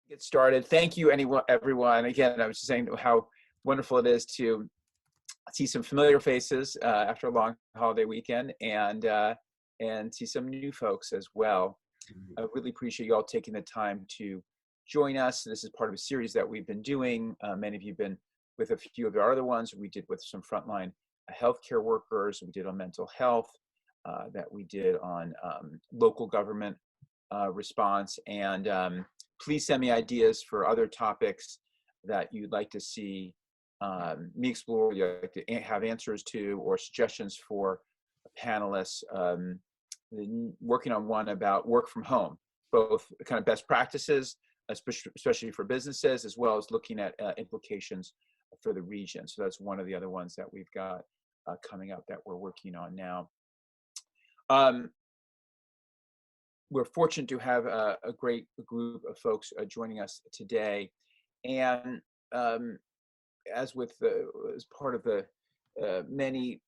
Get started. Thank you, everyone. Again, I was just saying how wonderful it is to see some familiar faces after a long holiday weekend, and see some new folks as well. I really appreciate you all taking the time to join us. This is part of a series that we've been doing. Many of you have been with a few of our other ones. We did with some frontline healthcare workers. We did on mental health. That we did on local government response. And please send me ideas for other topics that you'd like to see me explore, you'd like to have answers to, or suggestions for panelists. Working on one about work from home, both kind of best practices, especially for businesses, as well as looking at implications for the region. So that's one of the other ones that we've got coming up that we're working on now. We're fortunate to have a great group of folks joining us today, and as part of the many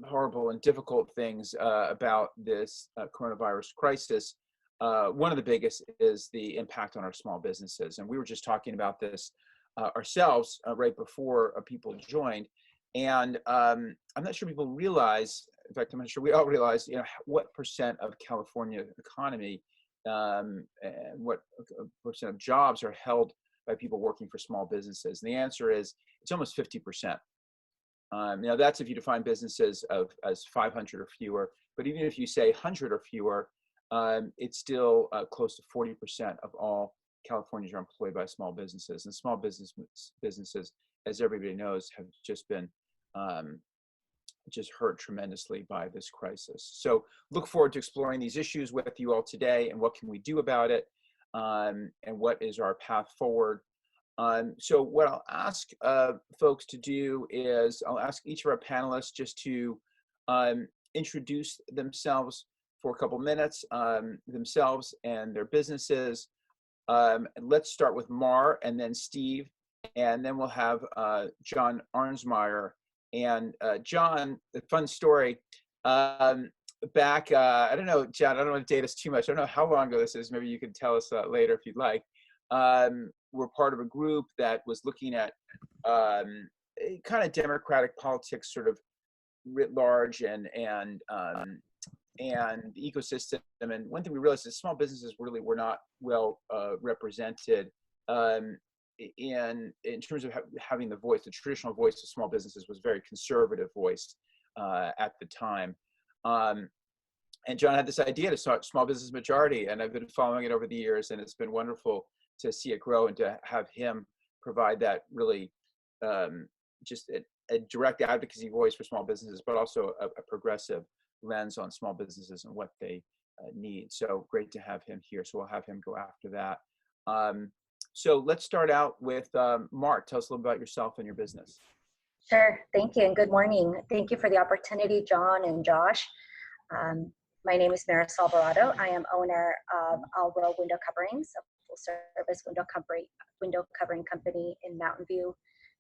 horrible and difficult things about this coronavirus crisis, one of the biggest is the impact on our small businesses. And we were just talking about this ourselves right before people joined. And I'm not sure people realize, in fact, I'm not sure we all realize, what percent of California economy and what percent of jobs are held by people working for small businesses. And the answer is it's almost 50%. Now that's if you define businesses as 500 or fewer, but even if you say 100 or fewer, it's still close to 40% of all Californians are employed by small businesses. And small businesses, as everybody knows, have just been hurt tremendously by this crisis. So look forward to exploring these issues with you all today, and what can we do about it, and what is our path forward. So what I'll ask folks to do is I'll ask each of our panelists just to introduce themselves for a couple minutes, themselves and their businesses. Let's start with Mar, and then Steve, and then we'll have John Arnsmeyer. And John, a fun story, back, I don't know, John, I don't want to date us too much. I don't know how long ago this is. Maybe you can tell us later if you'd like. We're part of a group that was looking at kind of democratic politics, sort of writ large, and the ecosystem. And one thing we realized is small businesses really were not well represented in terms of having the voice. The traditional voice of small businesses was very conservative voice at the time. And John had this idea to start Small Business Majority, and I've been following it over the years, and it's been wonderful to see it grow and to have him provide that really just a direct advocacy voice for small businesses, but also a progressive lens on small businesses and what they need. So great to have him here. So we'll have him go after that. So let's start out with Mark. Tell us a little about yourself and your business. Sure. Thank you, and good morning. Thank you for the opportunity, John and Josh. My name is Maris Alvarado. I am owner of Alro Window Coverings, a full-service window covering company in Mountain View.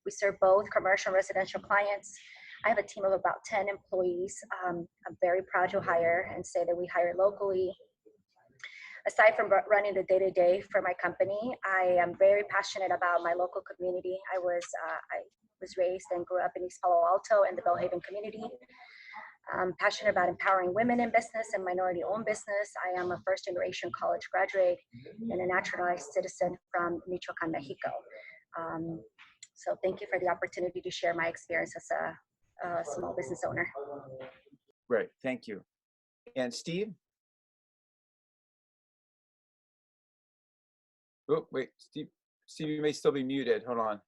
We serve both commercial and residential clients. I have a team of about 10 employees. I'm very proud to hire and say that we hire locally. Aside from running the day-to-day for my company, I am very passionate about my local community. I was raised and grew up in East Palo Alto and the Bellhaven community. I'm passionate about empowering women in business and minority-owned business. I am a first-generation college graduate and a naturalized citizen from Michoacan, Mexico. So thank you for the opportunity to share my experience as a small business owner. Great, thank you. And Steve? Oh, wait, Steve, you may still be muted. Hold on.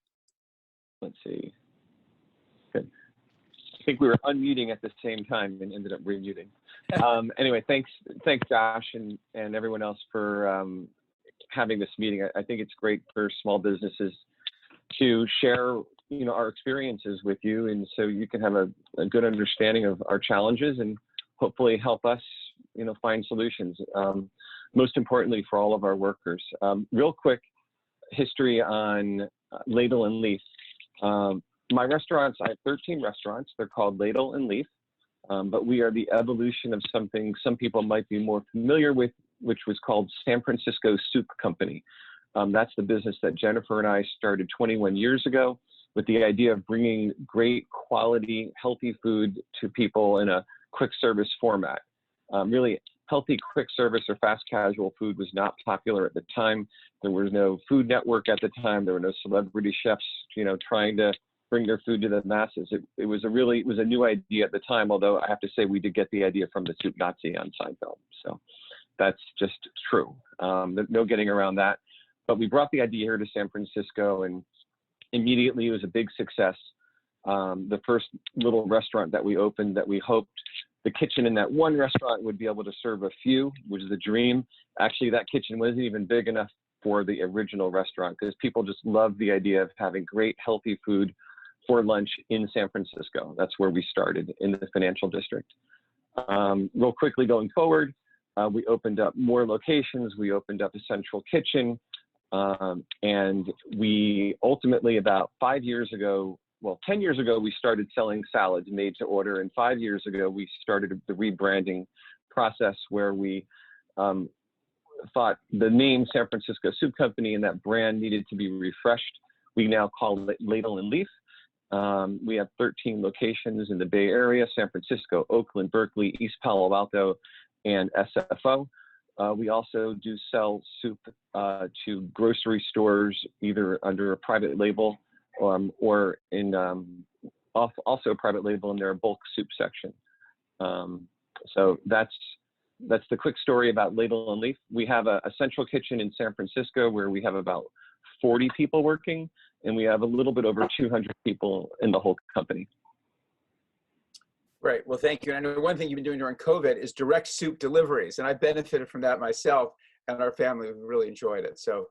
Let's see. Good. I think we were unmuting at the same time and ended up remuting. Anyway, thanks Josh and everyone else for having this meeting. I think it's great for small businesses to share, our experiences with you, and so you can have a good understanding of our challenges and hopefully help us, find solutions. Most importantly for all of our workers. Real quick history on Ladle and Leaf. My restaurants, I have 13 restaurants. They're called Ladle and Leaf, but we are the evolution of something some people might be more familiar with, which was called San Francisco Soup Company. That's the business that Jennifer and I started 21 years ago with the idea of bringing great quality, healthy food to people in a quick service format. Really, healthy quick service or fast casual food was not popular at the time. There was no Food Network at the time. There were no celebrity chefs, trying to bring their food to the masses. It was a new idea at the time, although I have to say we did get the idea from the Soup Nazi on Seinfeld. So that's just true. No getting around that. But we brought the idea here to San Francisco, and immediately it was a big success. The first little restaurant that we opened, that we hoped the kitchen in that one restaurant would be able to serve a few, which is the dream. Actually, that kitchen wasn't even big enough for the original restaurant because people just loved the idea of having great, healthy food for lunch in San Francisco. That's where we started, in the financial district. Real quickly going forward, we opened up more locations. We opened up a central kitchen. And we ultimately, about 5 years ago, 10 years ago, we started selling salads made to order. And 5 years ago, we started the rebranding process where we thought the name San Francisco Soup Company and that brand needed to be refreshed. We now call it Ladle and Leaf. We have 13 locations in the Bay Area: San Francisco, Oakland, Berkeley, East Palo Alto, and SFO. We also do sell soup to grocery stores, either under a private label or in also a private label in their bulk soup section. So that's the quick story about Ladle and Leaf. We have a central kitchen in San Francisco where we have about 40 people working, and we have a little bit over 200 people in the whole company. Great. Well, thank you. And I know one thing you've been doing during COVID is direct soup deliveries, and I benefited from that myself, and our family really enjoyed it. So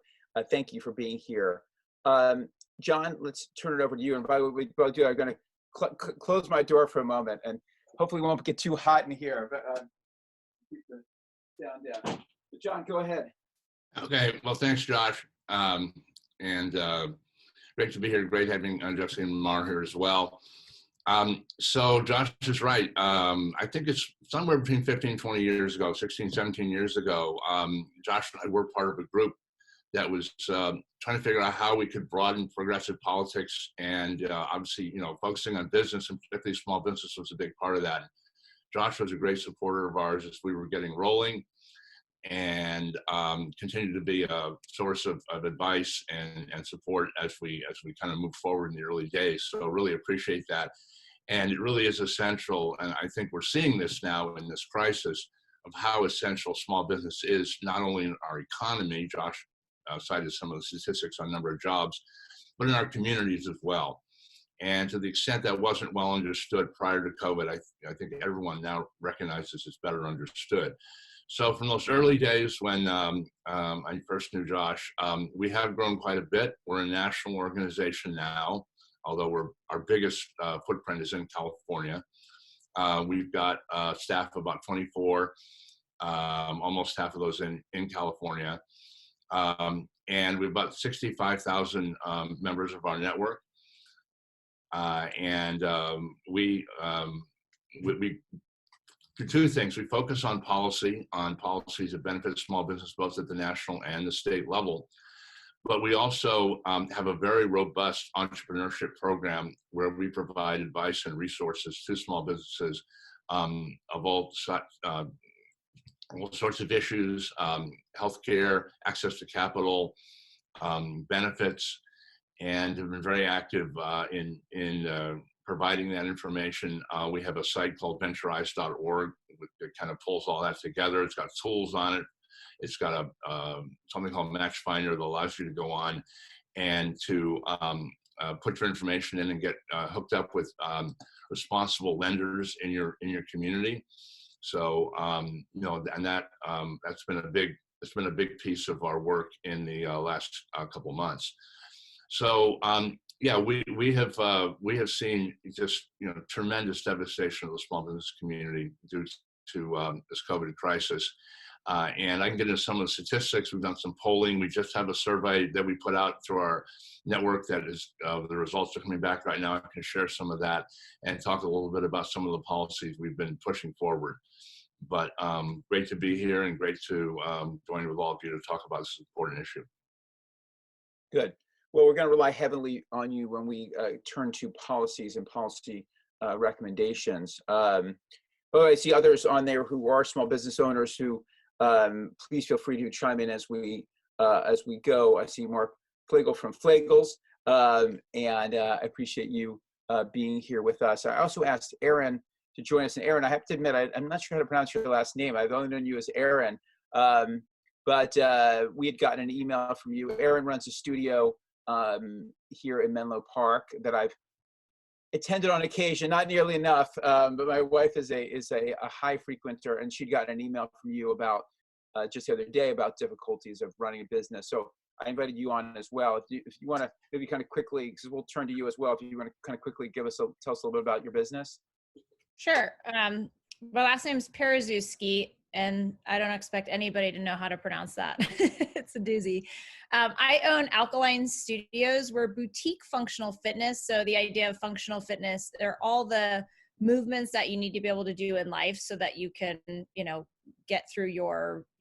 thank you for being here. John, let's turn it over to you. And by the way, we both do. I'm going to close my door for a moment, and hopefully we won't get too hot in here. But keep the sound down. But John, go ahead. Okay. Well, thanks, Josh. Great to be here. Great having Jessica and Mar here as well. So Josh is right. I think it's somewhere between 15, 20 years ago, 16, 17 years ago, Josh and I were part of a group that was trying to figure out how we could broaden progressive politics, and obviously, focusing on business, and particularly small business, was a big part of that. Josh was a great supporter of ours as we were getting rolling, and continued to be a source of advice and support as we kind of move forward in the early days. So really appreciate that. And it really is essential, and I think we're seeing this now in this crisis, of how essential small business is, not only in our economy. Josh cited some of the statistics on number of jobs, but in our communities as well. And to the extent that wasn't well understood prior to COVID, I think everyone now recognizes it's better understood. So from those early days when I first knew Josh, we have grown quite a bit. We're a national organization now, although our biggest footprint is in California. We've got staff of about 24, almost half of those in California. And we have about 65,000 members of our network. We do two things. We focus on policies that benefit small business, both at the national and the state level. But we also have a very robust entrepreneurship program where we provide advice and resources to small businesses of all sorts of issues: healthcare, access to capital, benefits, and have been very active in providing that information. We have a site called venturize.org that kind of pulls all that together. It's got tools on it. It's got something called Match Finder that allows you to go on and to put your information in and get hooked up with responsible lenders in your community. So and that's been a big piece of our work in the last couple months. So we have seen just tremendous devastation of the small business community due to this COVID crisis. And I can get into some of the statistics. We've done some polling. We just have a survey that we put out through our network that is, the results are coming back right now. I can share some of that and talk a little bit about some of the policies we've been pushing forward. But great to be here and great to join with all of you to talk about this important issue. Good. Well, we're going to rely heavily on you when we turn to policies and policy recommendations. I see others on there who are small business owners who please feel free to chime in as we go. I see Mark Flagel from Flagels, and I appreciate you being here with us. I also asked Aaron to join us. And Aaron, I have to admit, I'm not sure how to pronounce your last name. I've only known you as Aaron, but we had gotten an email from you. Aaron runs a studio here in Menlo Park that I've attended on occasion, not nearly enough, but my wife is a high frequenter, and she'd gotten an email from you about just the other day about difficulties of running a business. So I invited you on as well. If you want to maybe kind of quickly, because we'll turn to you as well, if you want to kind of quickly tell us a little bit about your business. Sure. My last name is Perzewski, and I don't expect anybody to know how to pronounce that. It's a doozy. I own Alkaline Studios. We're boutique functional fitness. So the idea of functional fitness, they're all the movements that you need to be able to do in life so that you can, get through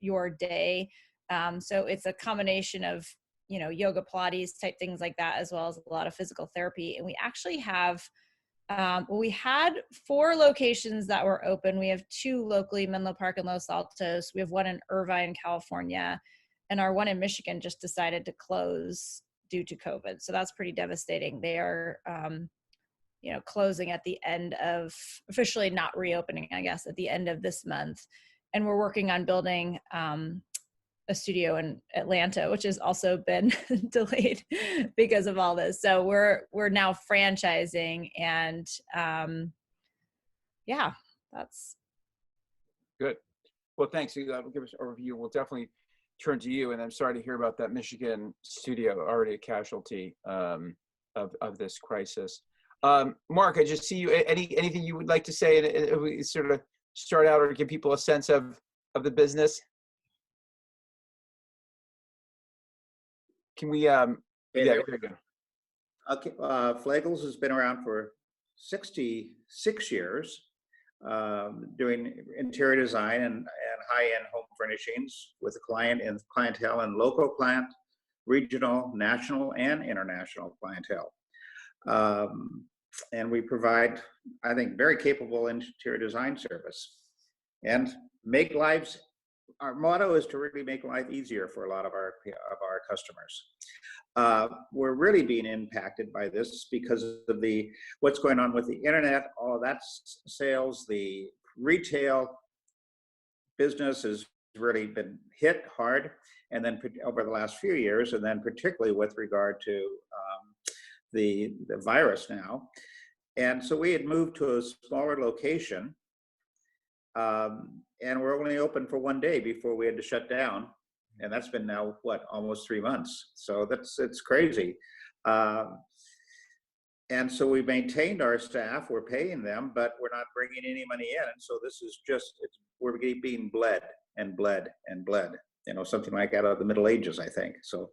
your day. So it's a combination of, yoga, Pilates type things like that, as well as a lot of physical therapy. And we actually have, we had 4 locations that were open. We have 2 locally, Menlo Park and Los Altos. We have one in Irvine, California, and our one in Michigan just decided to close due to COVID. So that's pretty devastating. They are, closing at the end of, officially not reopening, I guess, at the end of this month. And we're working on building a studio in Atlanta, which has also been delayed because of all this. So we're now franchising, and that's good. Well, thanks. Give us an overview. We'll definitely turn to you. And I'm sorry to hear about that Michigan studio, already a casualty of this crisis. Mark, I just see you. Anything you would like to say? And we sort of start out or give people a sense of the business. Can we? Yeah, there we go. Okay, Flagels has been around for 66 years, doing interior design and high-end home furnishings with clientele and local client, regional, national, and international clientele. And we provide, I think, very capable interior design service and make lives. Our motto is to really make life easier for a lot of our customers. We're really being impacted by this because of what's going on with the internet, all of that sales. The retail business has really been hit hard, and then over the last few years, and then particularly with regard to the virus now. And so we had moved to a smaller location, and we're only open for 1 day before we had to shut down. And that's been now, almost 3 months. So it's crazy. And so we maintained our staff, we're paying them, but we're not bringing any money in. And so this is we're being bled and bled and bled, something like out of the Middle Ages, I think. So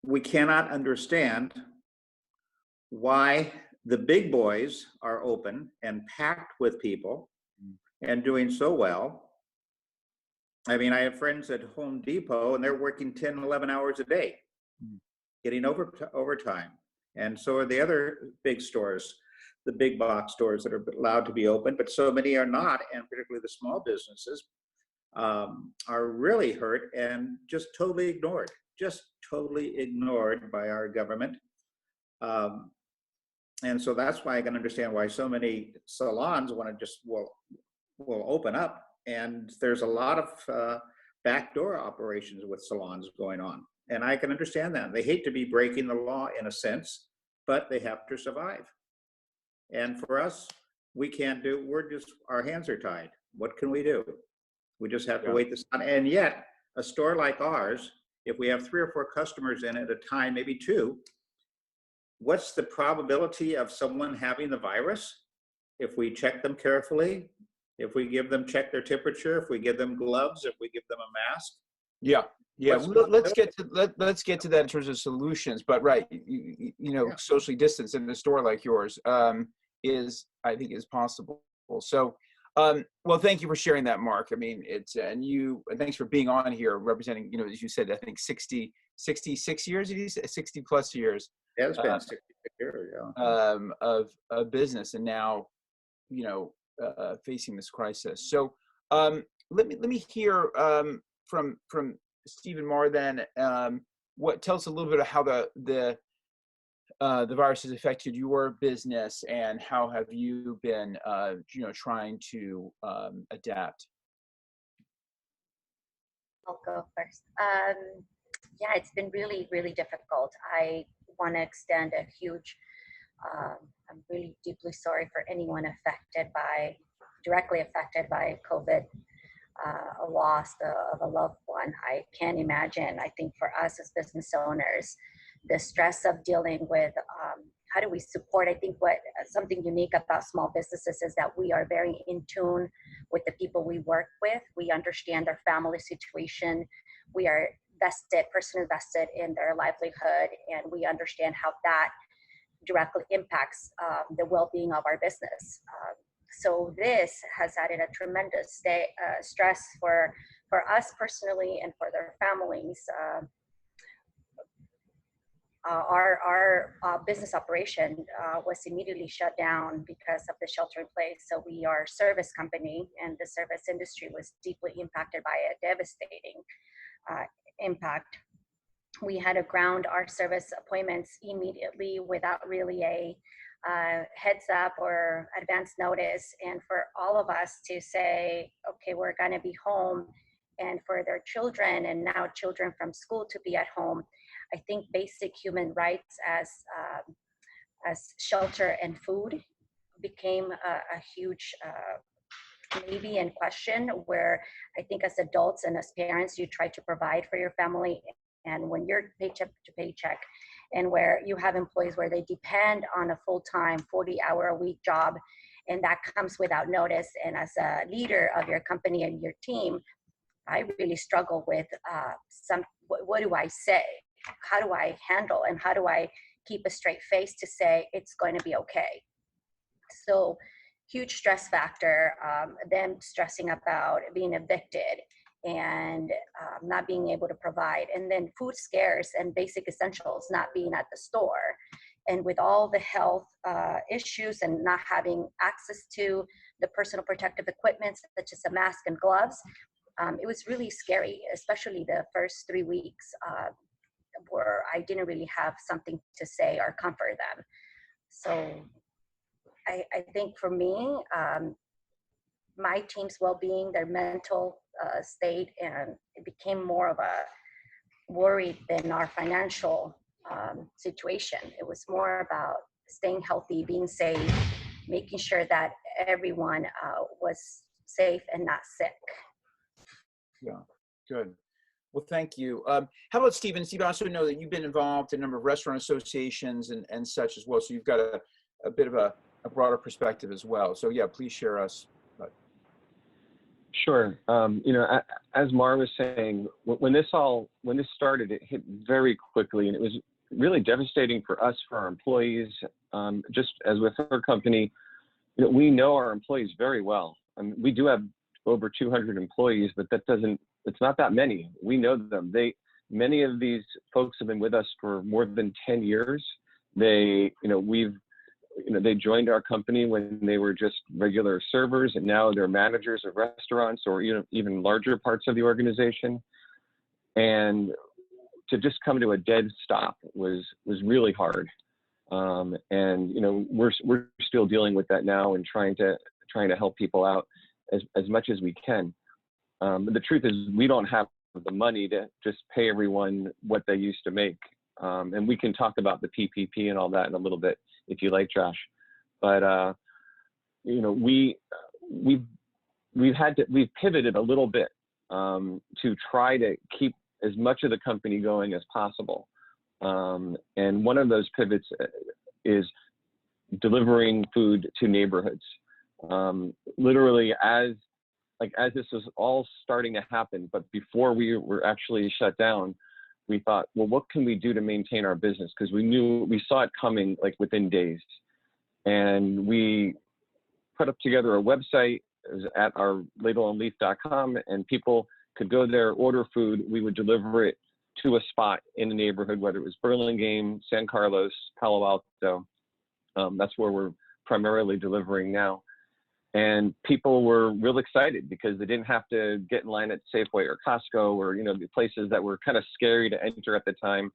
we cannot understand why the big boys are open and packed with people and doing so well. I mean, I have friends at Home Depot, and they're working 10, 11 hours a day, getting overtime. And so are the other big stores, the big box stores that are allowed to be open, but so many are not, and particularly the small businesses are really hurt and just totally ignored by our government. And so that's why I can understand why so many salons want to just will open up. And there's a lot of backdoor operations with salons going on. And I can understand that. They hate to be breaking the law in a sense, but they have to survive. And for us, we can't our hands are tied. What can we do? We just have to wait this out. And yet, a store like ours, if we have 3 or 4 customers in at a time, maybe 2, what's the probability of someone having the virus? If we check them carefully, if we check their temperature, if we give them gloves, if we give them a mask. Yeah. Let's get to that in terms of solutions. But right, socially distance in a store like yours is, I think, is possible. So Well, thank you for sharing that, Mark. I mean, and thanks for being on here representing, as you said, I think 66 years, 60 plus years. Yeah, it's been 66 years, of business, and now, facing this crisis. So let me hear from Stephen Marr then. Tell us a little bit of how the virus has affected your business, and how have you been, trying to adapt? I'll go first. Yeah, it's been really, really difficult. I want to extend a huge, I'm really deeply sorry for anyone directly affected by COVID, a loss of a loved one. I can't imagine. I think for us as business owners, the stress of dealing with how do we support, I think something unique about small businesses is that we are very in tune with the people we work with. We understand their family situation. We are personally vested in their livelihood, and we understand how that directly impacts the well-being of our business. So this has added a tremendous stress for us personally and for their families. Our business operation was immediately shut down because of the shelter in place. So we are a service company, and the service industry was deeply impacted by a devastating impact. We had to ground our service appointments immediately without really a heads up or advance notice. And for all of us to say, okay, we're going to be home, and for their children and now children from school to be at home, I think basic human rights as shelter and food became a huge maybe in question, where I think as adults and as parents, you try to provide for your family. And when you're paycheck to paycheck, and where you have employees where they depend on a full-time 40-hour-a-week job, and that comes without notice, and as a leader of your company and your team, I really struggle with what do I say? How do I handle, and how do I keep a straight face to say it's going to be okay? So huge stress factor, them stressing about being evicted and not being able to provide, and then food scarce and basic essentials not being at the store. And with all the health issues and not having access to the personal protective equipment, such as a mask and gloves, it was really scary, especially the first 3 weeks where I didn't really have something to say or comfort them. So I think for me, my team's well-being, their mental state, and it became more of a worry than our financial situation. It was more about staying healthy, being safe, making sure that everyone was safe and not sick. Yeah, good. Well, thank you. How about Stephen? Stephen, I also know that you've been involved in a number of restaurant associations and such as well. So you've got a bit of a broader perspective as well. So yeah, please share us. Sure. As Mar was saying, when this started, it hit very quickly, and it was really devastating for us, for our employees. Just as with our company, we know our employees very well. We do have over 200 employees, but it's not that many. We know them. Many of these folks have been with us for more than 10 years. They joined our company when they were just regular servers, and now they're managers of restaurants or even larger parts of the organization. And to just come to a dead stop was really hard. We're still dealing with that now and trying to help people out as much as we can. But the truth is, we don't have the money to just pay everyone what they used to make. And we can talk about the PPP and all that in a little bit, if you like, Josh. But we've pivoted a little bit to try to keep as much of the company going as possible. And one of those pivots is delivering food to neighborhoods. Literally, as this was all starting to happen, but before we were actually shut down, we thought, well, what can we do to maintain our business? Because we saw it coming like within days. And we put up together a website. it was at our ladleandleaf.com, and people could go there, order food. We would deliver it to a spot in the neighborhood, whether it was Burlingame, San Carlos, Palo Alto. That's where we're primarily delivering now. And people were real excited because they didn't have to get in line at Safeway or Costco or, the places that were kind of scary to enter at the time.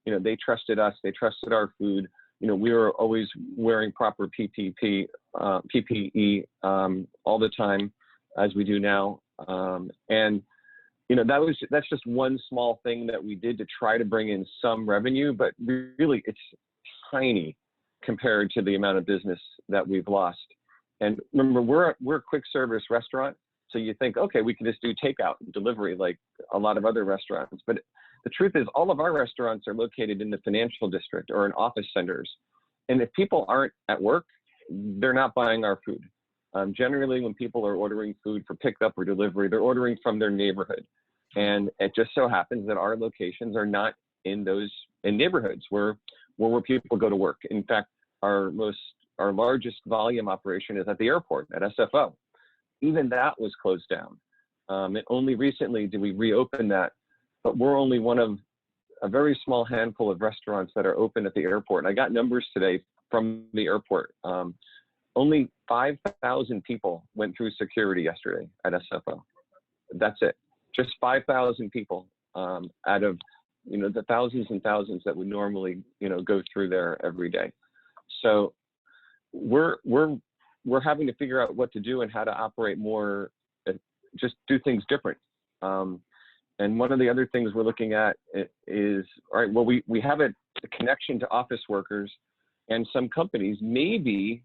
They trusted us. They trusted our food. We were always wearing proper PPE all the time, as we do now. And that's just one small thing that we did to try to bring in some revenue, but really it's tiny compared to the amount of business that we've lost. And remember, we're a quick service restaurant, so you think, okay, we can just do takeout and delivery like a lot of other restaurants. But the truth is, all of our restaurants are located in the financial district or in office centers. And if people aren't at work, they're not buying our food. Generally, when people are ordering food for pickup or delivery, they're ordering from their neighborhood. And it just so happens that our locations are not in neighborhoods where people go to work. In fact, our largest volume operation is at the airport at SFO. Even that was closed down. And only recently did we reopen that, but we're only one of a very small handful of restaurants that are open at the airport. And I got numbers today from the airport. Only 5,000 people went through security yesterday at SFO. That's it. Just 5,000 people out of the thousands and thousands that would normally go through there every day. So we're having to figure out what to do and how to operate more, just do things different. And one of the other things we're looking at is, all right, well, we have a connection to office workers and some companies. Maybe,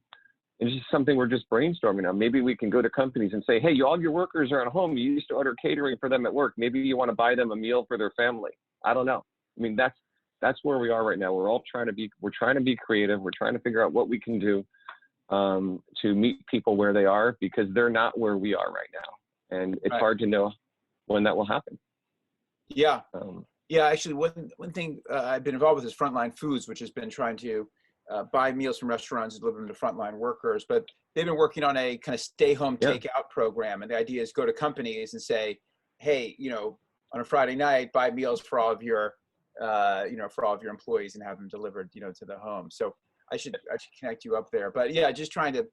and this is something we're just brainstorming now, maybe we can go to companies and say, hey, all your workers are at home. You used to order catering for them at work. Maybe you want to buy them a meal for their family. I don't know. I mean, that's where we are right now. We're trying to be creative. We're trying to figure out what we can do to meet people where they are, because they're not where we are right now. And it's hard to know when that will happen. Yeah. Yeah, actually, one thing I've been involved with is Frontline Foods, which has been trying to buy meals from restaurants and deliver them to frontline workers. But they've been working on a kind of stay-home takeout program. And the idea is go to companies and say, hey, on a Friday night, buy meals for all of your, for all of your employees and have them delivered, to the home. So I should connect you up there. But yeah, just trying to,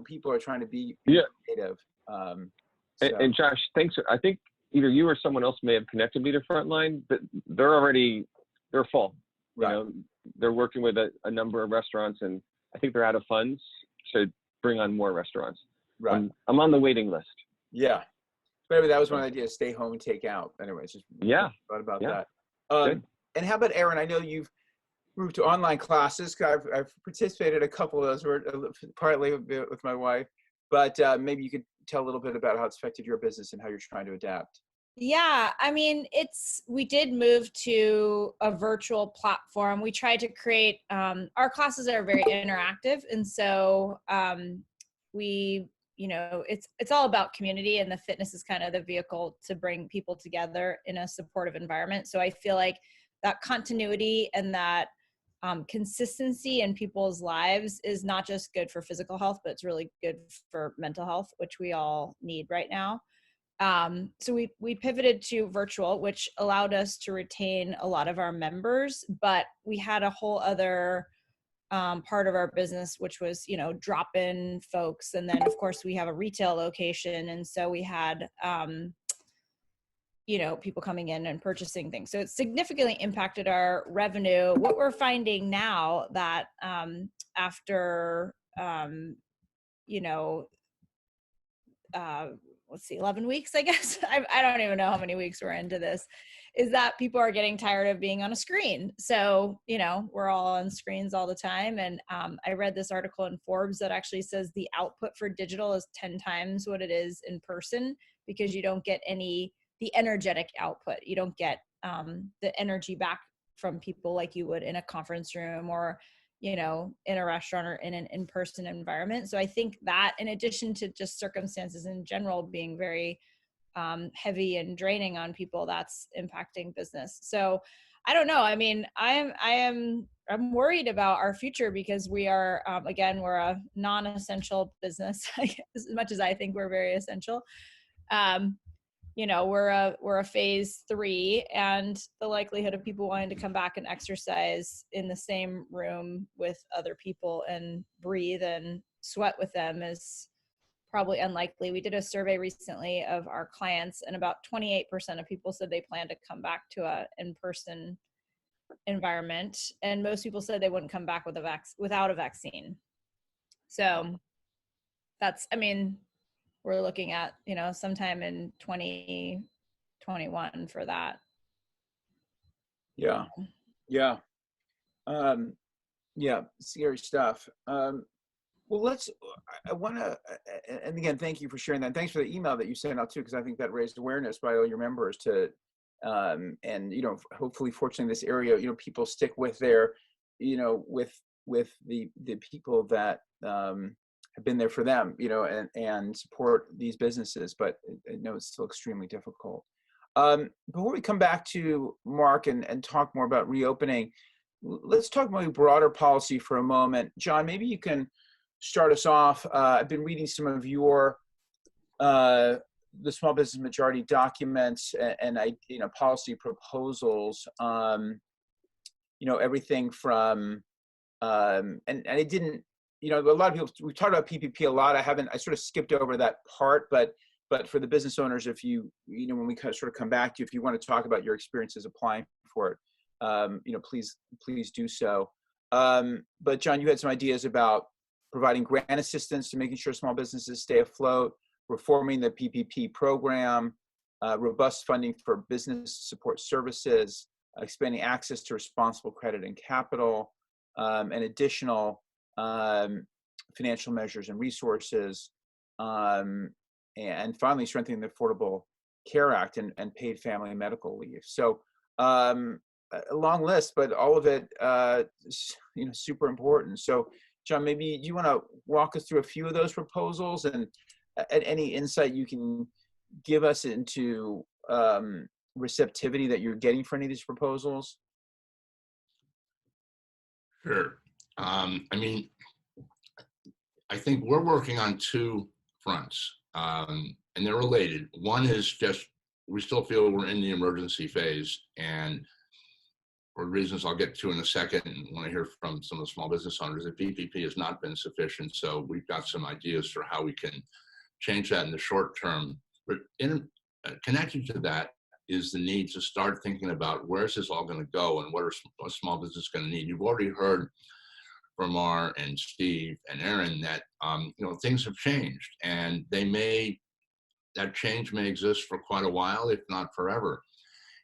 people are trying to be creative. And Josh, thanks. I think either you or someone else may have connected me to Frontline, but they're full. Right. They're working with a number of restaurants, and I think they're out of funds to bring on more restaurants. Right. I'm on the waiting list. Yeah. But anyway, that was one idea, stay home and take out. Anyways, just thought about that. And how about Aaron? I know you've moved to online classes. I've participated in a couple of those, partly with my wife, but maybe you could tell a little bit about how it's affected your business and how you're trying to adapt. Yeah, I mean, we did move to a virtual platform. We tried to create, our classes are very interactive. And so it's all about community, and the fitness is kind of the vehicle to bring people together in a supportive environment. So I feel like that continuity and that consistency in people's lives is not just good for physical health, but it's really good for mental health, which we all need right now. So we pivoted to virtual, which allowed us to retain a lot of our members, but we had a whole other part of our business, which was, drop-in folks. And then of course we have a retail location. And so we had, people coming in and purchasing things. So it significantly impacted our revenue. What we're finding now that after, 11 weeks, I guess. I don't even know how many weeks we're into this, is that people are getting tired of being on a screen. So, we're all on screens all the time. And I read this article in Forbes that actually says the output for digital is 10 times what it is in person, because you don't get the energetic output. You don't get the energy back from people like you would in a conference room or in a restaurant or in an in-person environment. So I think that, in addition to just circumstances in general being very heavy and draining on people, that's impacting business. So I don't know. I mean, I'm worried about our future because we are, again, we're a non-essential business, as much as I think we're very essential. You know, we're a phase 3, and the likelihood of people wanting to come back and exercise in the same room with other people and breathe and sweat with them is probably unlikely. We did a survey recently of our clients, and about 28% of people said they plan to come back to a in-person environment, and most people said they wouldn't come back without a vaccine. So that's, I mean, we're looking at, you know, sometime in 2021 for that. Yeah. Yeah. Yeah. Scary stuff. Well, I want to, and again, thank you for sharing that. And thanks for the email that you sent out too, because I think that raised awareness by all your members to, and, you know, hopefully, fortunately, in this area, you know, people stick with their, you know, with the people that have been there for them, you know, and support these businesses. But I know it's still extremely difficult. Before we come back to Mark and talk more about reopening, let's talk about broader policy for a moment. John, maybe you can start us off. I've been reading some of your the small business majority documents and you know, policy proposals. You know, everything from and I didn't, you know, a lot of people, we talked about PPP a lot. I sort of skipped over that part, but for the business owners, if you know, when we sort of come back to you, if you want to talk about your experiences applying for it, you know, please do so. But John, you had some ideas about providing grant assistance to making sure small businesses stay afloat, reforming the PPP program, robust funding for business support services, expanding access to responsible credit and capital, and additional financial measures and resources, and finally strengthening the Affordable Care Act and paid family and medical leave. So a long list, but all of it, you know, super important. So John, maybe you want to walk us through a few of those proposals and any insight you can give us into receptivity that you're getting for any of these proposals? Sure. I mean, I think we're working on two fronts, and they're related. One is just, we still feel we're in the emergency phase, and for reasons I'll get to in a second, and want to hear from some of the small business owners, the PPP has not been sufficient. So we've got some ideas for how we can change that in the short term. But connected to that is the need to start thinking about where's this all going to go and what are small business going to need. You've already heard from Mar and Steve and Aaron that you know, things have changed, and that change may exist for quite a while, if not forever.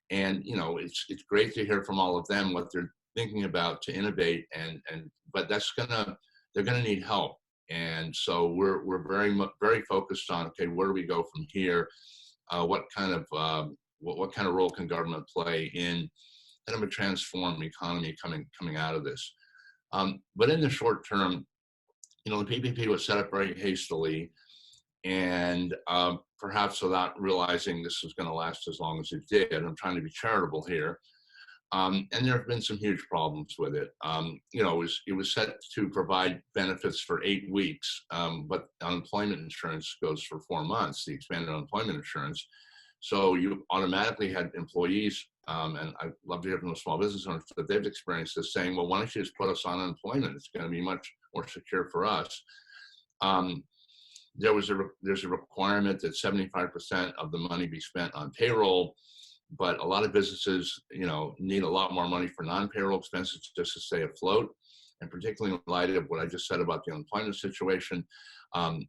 And you know, it's great to hear from all of them what they're thinking about to innovate, but they're gonna need help. And so we're very focused on, okay, where do we go from here? What kind of role can government play in kind of a transformed economy coming out of this? But in the short term, you know, the PPP was set up very hastily, and perhaps without realizing this was going to last as long as it did. I'm trying to be charitable here. And there have been some huge problems with it. You know, it was set to provide benefits for 8 weeks, but unemployment insurance goes for 4 months, the expanded unemployment insurance. So you automatically had employees, and I'd love to hear from the small business owners that they've experienced this, saying, well, why don't you just put us on unemployment? It's going to be much more secure for us. There's a requirement that 75% of the money be spent on payroll, but a lot of businesses, you know, need a lot more money for non-payroll expenses just to stay afloat. And particularly in light of what I just said about the unemployment situation,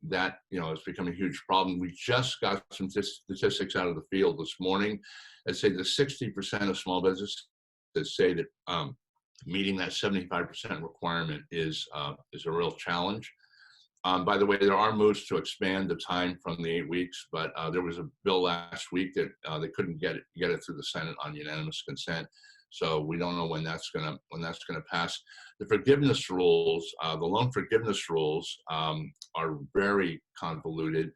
that, you know, has become a huge problem. We just got some statistics out of the field this morning that say that 60% of small businesses say that meeting that 75% requirement is a real challenge. By the way, there are moves to expand the time from the 8 weeks, but there was a bill last week that they couldn't get it through the Senate on unanimous consent. So we don't know when that's gonna pass. The forgiveness rules, the loan forgiveness rules, are very convoluted.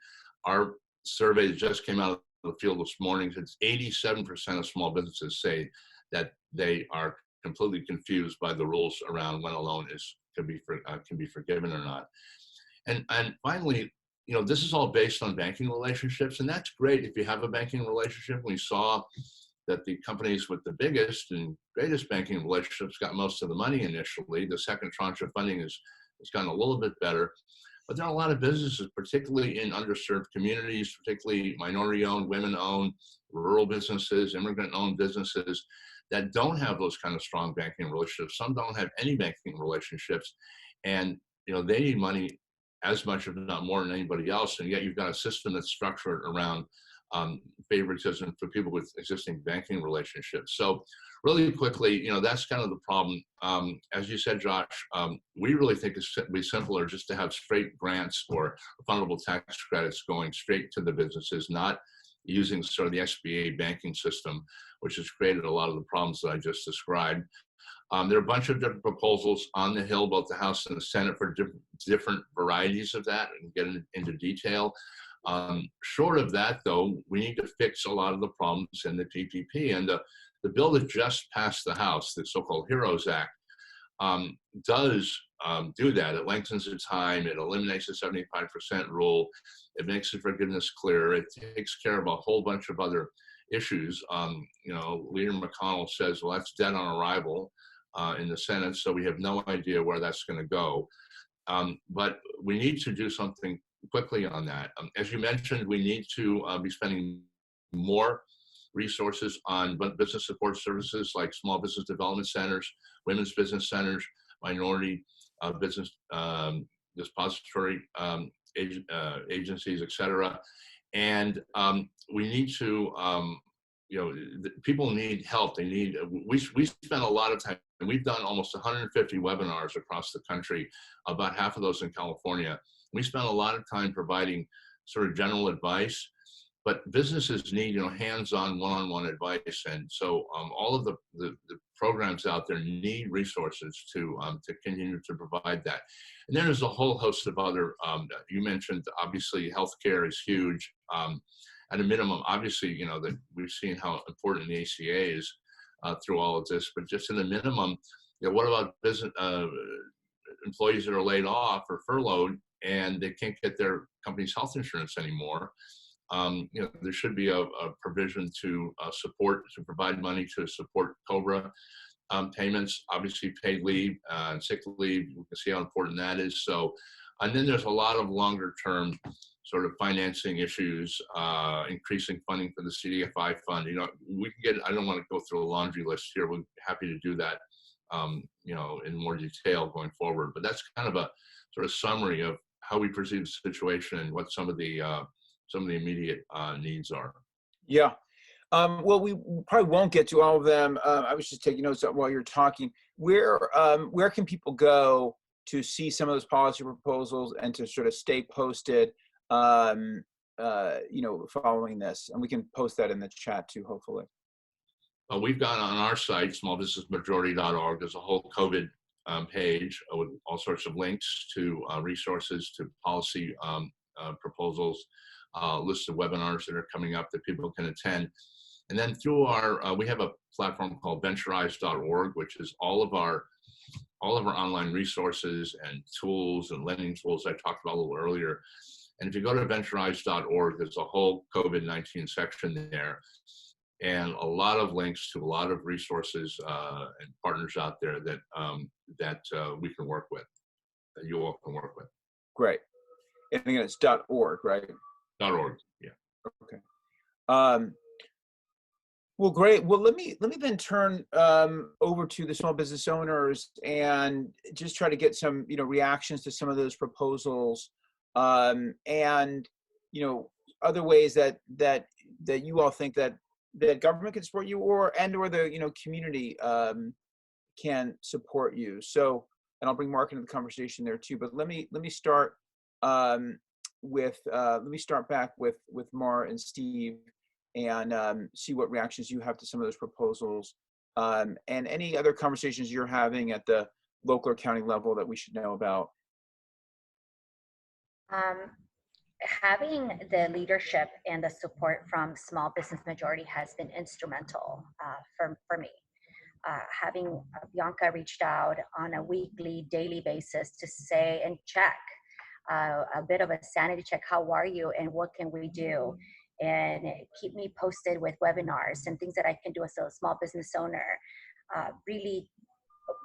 Our survey that just came out of the field this morning says 87% of small businesses say that they are completely confused by the rules around when a loan can be forgiven or not. And finally, this is all based on banking relationships, and that's great if you have a banking relationship. We saw that the companies with the biggest and greatest banking relationships got most of the money initially. The second tranche of funding has gotten a little bit better. But there are a lot of businesses, particularly in underserved communities, particularly minority-owned, women-owned, rural businesses, immigrant-owned businesses that don't have those kind of strong banking relationships. Some don't have any banking relationships, and they need money as much, if not more, than anybody else. And yet you've got a system that's structured around favoritism for people with existing banking relationships. So really quickly, that's kind of the problem. As you said, Josh, we really think it would be simpler just to have straight grants or fundable tax credits going straight to the businesses, not using sort of the SBA banking system, which has created a lot of the problems that I just described. There are a bunch of different proposals on the Hill, both the House and the Senate, for different varieties of that, and get into detail. Short of that, though, we need to fix a lot of the problems in the PPP. And the bill that just passed the House, the so-called HEROES Act, does do that. It lengthens the time. It eliminates the 75% rule. It makes the forgiveness clearer. It takes care of a whole bunch of other issues. Leader McConnell says, well, that's dead on arrival in the Senate, so we have no idea where that's going to go. But we need to do something quickly on that. As you mentioned, we need to be spending more resources on business support services like small business development centers, women's business centers, minority business depository agencies, et cetera. And we need to, people need help. They need, we spend a lot of time, and we've done almost 150 webinars across the country, about half of those in California. We spend a lot of time providing sort of general advice, but businesses need, hands-on, one-on-one advice. And so all of the programs out there need resources to continue to provide that. And then there's a whole host of other, you mentioned, obviously, healthcare is huge. At a minimum, obviously, that we've seen how important the ACA is through all of this, but just in the minimum, what about business employees that are laid off or furloughed and they can't get their company's health insurance anymore? There should be a provision to provide money to support COBRA payments, obviously paid leave and sick leave. We can see how important that is. So, and then there's a lot of longer term sort of financing issues, increasing funding for the CDFI fund. We can get, I don't want to go through a laundry list here. We're happy to do that, in more detail going forward. But that's kind of a sort of summary of how we perceive the situation and what some of the immediate needs are. Yeah. Well, we probably won't get to all of them. I was just taking notes while you're talking. Where can people go to see some of those policy proposals and to sort of stay posted, following this? And we can post that in the chat too, hopefully. We've got on our site, smallbusinessmajority.org, there's a whole COVID page with all sorts of links to resources, to policy proposals, list of webinars that are coming up that people can attend. And then through our, we have a platform called venturize.org, which is all of our online resources and tools and lending tools I talked about a little earlier. And if you go to venturize.org, there's a whole COVID-19 section there, and a lot of links to a lot of resources and partners out there that we can work with, that you all can work with. Great. And again, it's .org, right? .org, yeah. Okay. Well, great. Well, let me then turn over to the small business owners and just try to get some, reactions to some of those proposals, and other ways that you all think that government can support you, or the community can support you. So, and I'll bring Mark into the conversation there too. But let me start back with Mar and Steve, and see what reactions you have to some of those proposals, and any other conversations you're having at the local or county level that we should know about. Having the leadership and the support from Small Business Majority has been instrumental for me. having Bianca reached out on a weekly, daily basis to say and check a bit of a sanity check. How are you and what can we do? And keep me posted with webinars and things that I can do as a small business owner. Really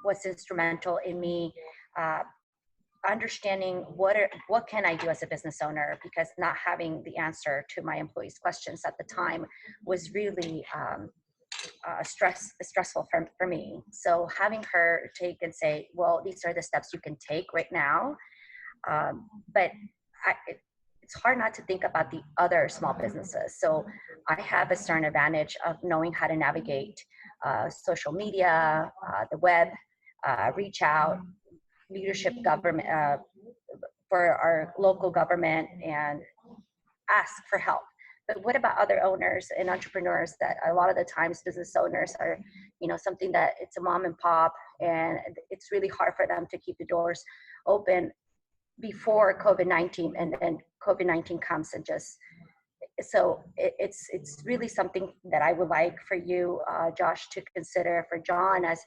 was instrumental in me understanding what can I do as a business owner, because not having the answer to my employees' questions at the time was really stressful for me. So having her take and say, well, these are the steps you can take right now. But it's hard not to think about the other small businesses. So I have a certain advantage of knowing how to navigate social media, the web, reach out, leadership government for our local government, and ask for help. But what about other owners and entrepreneurs that a lot of the times business owners are, something that it's a mom and pop, and it's really hard for them to keep the doors open before COVID-19, and then COVID-19 comes and just, so it's really something that I would like for you, Josh, to consider, for John, as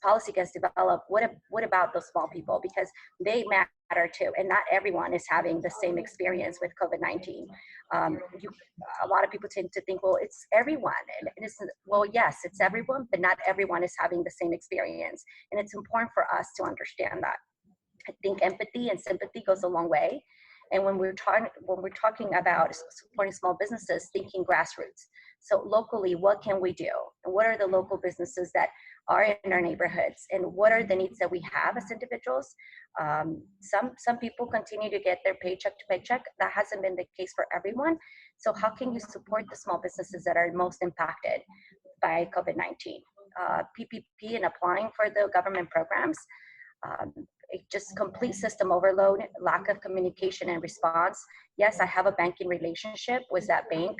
policy gets developed. What about those small people, because they matter too, and not everyone is having the same experience with COVID-19. A lot of people tend to think, well, it's everyone, and it's, well, yes, it's everyone, but not everyone is having the same experience, and it's important for us to understand that. I think empathy and sympathy goes a long way. And when we're talking about supporting small businesses, thinking grassroots. So locally, what can we do? And what are the local businesses that are in our neighborhoods? And what are the needs that we have as individuals? Some people continue to get their paycheck to paycheck. That hasn't been the case for everyone. So how can you support the small businesses that are most impacted by COVID-19? PPP and applying for the government programs. Just complete system overload, lack of communication and response. Yes, I have a banking relationship. Was that bank,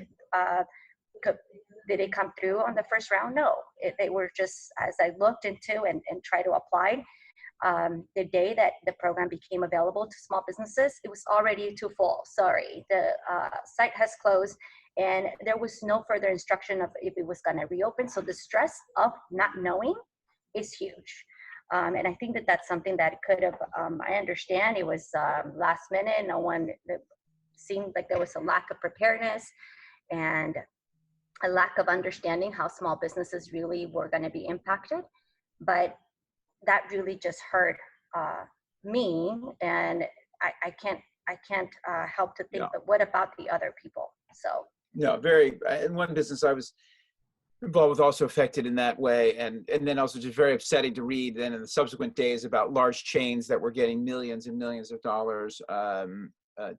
did it come through on the first round? No, they were just, as I looked into and tried to apply, the day that the program became available to small businesses, it was already too full. Sorry, the site has closed, and there was no further instruction of if it was gonna reopen. So the stress of not knowing is huge. And I think that that's something that could have, I understand it was last minute. No one, it seemed like there was a lack of preparedness and a lack of understanding how small businesses really were going to be impacted. But that really just hurt me, and I can't help to think, but what about the other people? So. No, in one business I was involved with also affected in that way, and then also just very upsetting to read then in the subsequent days about large chains that were getting millions and millions of dollars,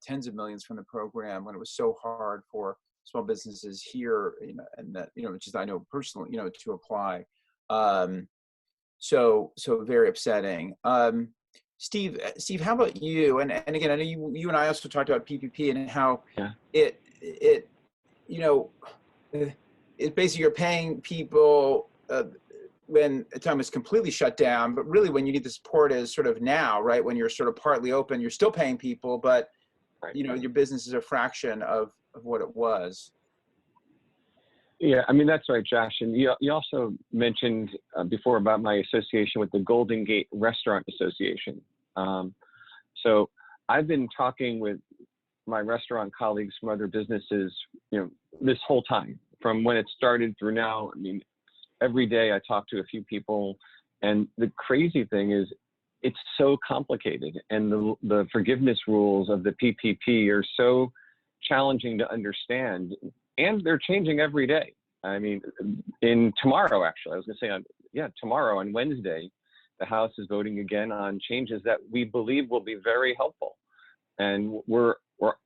tens of millions from the program, when it was so hard for small businesses here, and that, which is, I know personally, to apply. So very upsetting. Steve, how about you? And again, I know you and I also talked about PPP and how it it's basically you're paying people when the time is completely shut down, but really when you need the support is sort of now, right? When you're sort of partly open, you're still paying people, but your business is a fraction of what it was. Yeah, I mean, that's right, Josh. And you also mentioned before about my association with the Golden Gate Restaurant Association. So I've been talking with my restaurant colleagues from other businesses, this whole time, from when it started through now. I mean, every day I talk to a few people, and the crazy thing is it's so complicated, and the forgiveness rules of the PPP are so challenging to understand, and they're changing every day. I mean, tomorrow, actually, I was gonna say tomorrow on Wednesday, the House is voting again on changes that we believe will be very helpful. And we're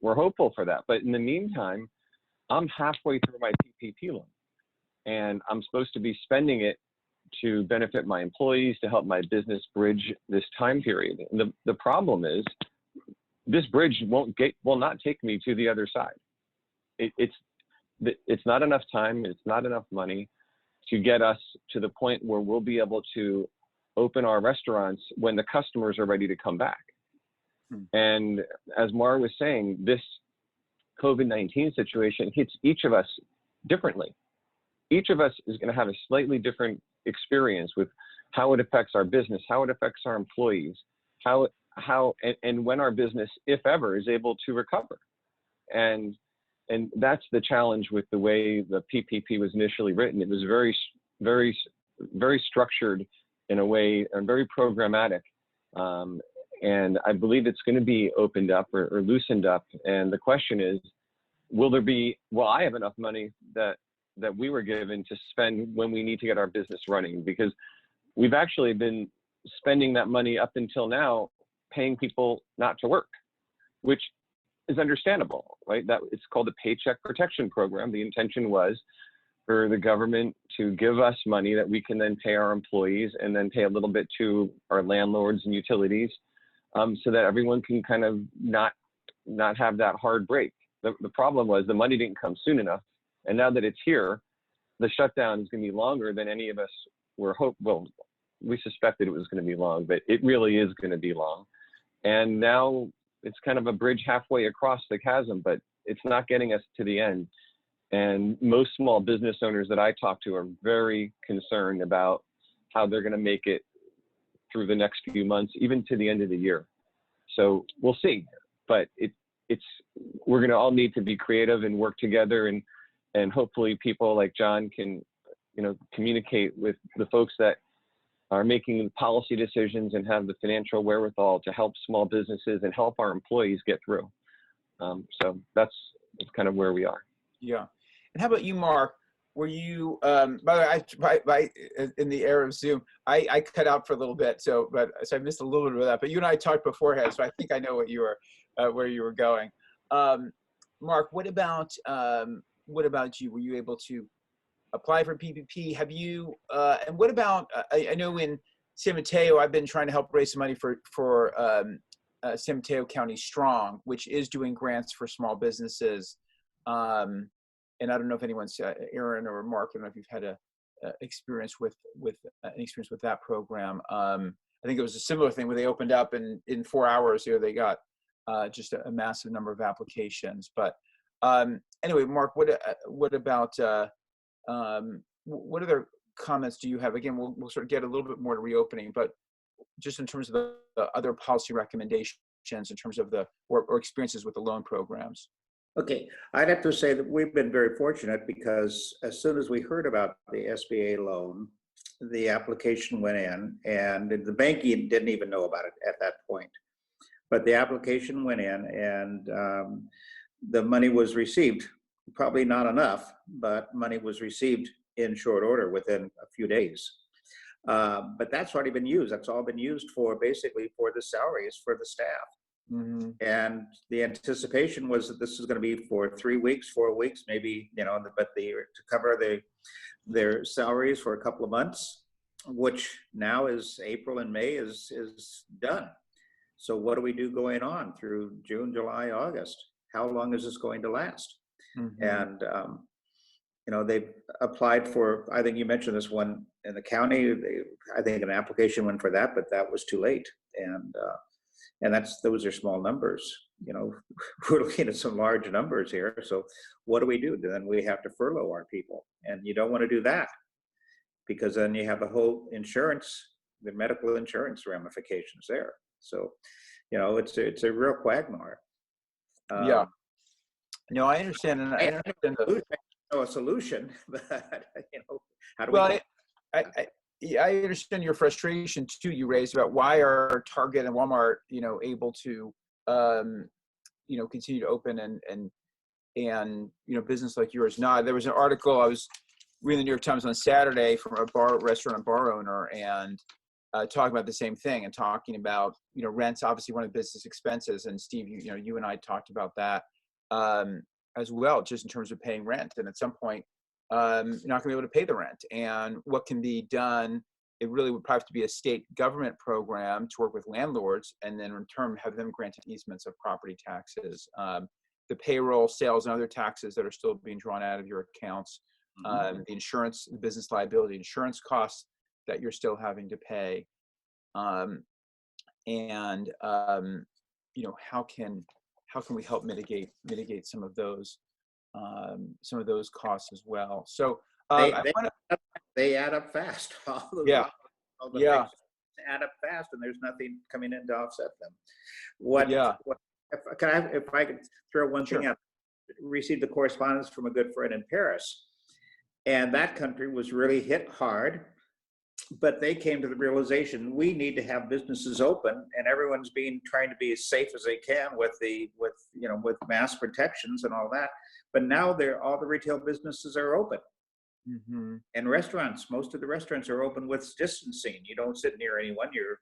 hopeful for that. But in the meantime, I'm halfway through my PPP loan, and I'm supposed to be spending it to benefit my employees, to help my business bridge this time period. And the problem is, this bridge will not take me to the other side. It's not enough time, it's not enough money to get us to the point where we'll be able to open our restaurants when the customers are ready to come back. And as Mara was saying, this COVID-19 situation hits each of us differently. Each of us is going to have a slightly different experience with how it affects our business, how it affects our employees, and when our business, if ever, is able to recover. And that's the challenge with the way the PPP was initially written. It was very structured in a way, and very programmatic. And I believe it's going to be opened up or loosened up. And the question is, will I have enough money that we were given to spend when we need to get our business running? Because we've actually been spending that money up until now, paying people not to work, which is understandable, right? That it's called the Paycheck Protection Program. The intention was for the government to give us money that we can then pay our employees and then pay a little bit to our landlords and utilities, so that everyone can kind of not have that hard break. The problem was the money didn't come soon enough. And now that it's here, the shutdown is going to be longer than any of us well, we suspected it was going to be long, but it really is going to be long. And now it's kind of a bridge halfway across the chasm, but it's not getting us to the end. And most small business owners that I talk to are very concerned about how they're going to make it through the next few months, even to the end of the year. So we'll see, but we're going to all need to be creative and work together, and hopefully people like John can, communicate with the folks that are making policy decisions and have the financial wherewithal to help small businesses and help our employees get through. So that's kind of where we are. Yeah. And how about you, Mark? Were you, by the way, in the era of Zoom, I cut out for a little bit, so I missed a little bit of that. But you and I talked beforehand, so I think I know what you were, where you were going. Mark, what about you? Were you able to apply for PPP? Have you? And what about? I know in San Mateo, I've been trying to help raise some money for San Mateo County Strong, which is doing grants for small businesses. And I don't know if anyone's, Aaron or Mark, I don't know if you've had a experience with that program. I think it was a similar thing where they opened up and in 4 hours they got just a massive number of applications. But anyway, Mark, what about what other comments do you have? Again, we'll sort of get a little bit more to reopening, but just in terms of the other policy recommendations in terms of or experiences with the loan programs. Okay, I'd have to say that we've been very fortunate because as soon as we heard about the SBA loan, the application went in, and the bank didn't even know about it at that point. But the application went in, and the money was received. Probably not enough, but money was received in short order within a few days. But that's already been used. That's all been used for basically for the salaries for the staff. Mm-hmm. And the anticipation was that this is going to be for 3 weeks, 4 weeks, maybe, but to cover their salaries for a couple of months, which now is April and May is done. So what do we do going on through June, July, August? How long is this going to last? Mm-hmm. And they've applied for, I think you mentioned this one in the county. I think an application went for that, but that was too late. And those are small numbers. We're looking at some large numbers here. So what do we do? Then we have to furlough our people, and you don't want to do that because then you have the whole the medical insurance ramifications there. So, it's a real quagmire. Yeah. No, I understand, and I understand a solution, but how do we? I understand your frustration too. You raised about why are Target and Walmart, able to, continue to open and business like yours not. There was an article I was reading in the New York Times on Saturday from a restaurant and bar owner, and talking about the same thing and talking about rent's obviously one of the business expenses. And Steve, you and I talked about that as well, just in terms of paying rent. And at some point, you're not going to be able to pay the rent. And what can be done, it really would probably have to be a state government program to work with landlords, and then in turn have them granted easements of property taxes, the payroll, sales, and other taxes that are still being drawn out of your accounts, the insurance, the business liability insurance costs that you're still having to pay. How can we help mitigate some of those costs as well? So they add up fast. All the, Yeah. all the Yeah. things add up fast, and there's nothing coming in to offset them. Yeah. If I could throw one Sure. thing out, received the correspondence from a good friend in Paris, and that country was really hit hard, but they came to the realization we need to have businesses open, and everyone's trying to be as safe as they can with mask protections and all that. But now all the retail businesses are open. Mm-hmm. And restaurants, most of the restaurants are open with distancing. You don't sit near anyone. You're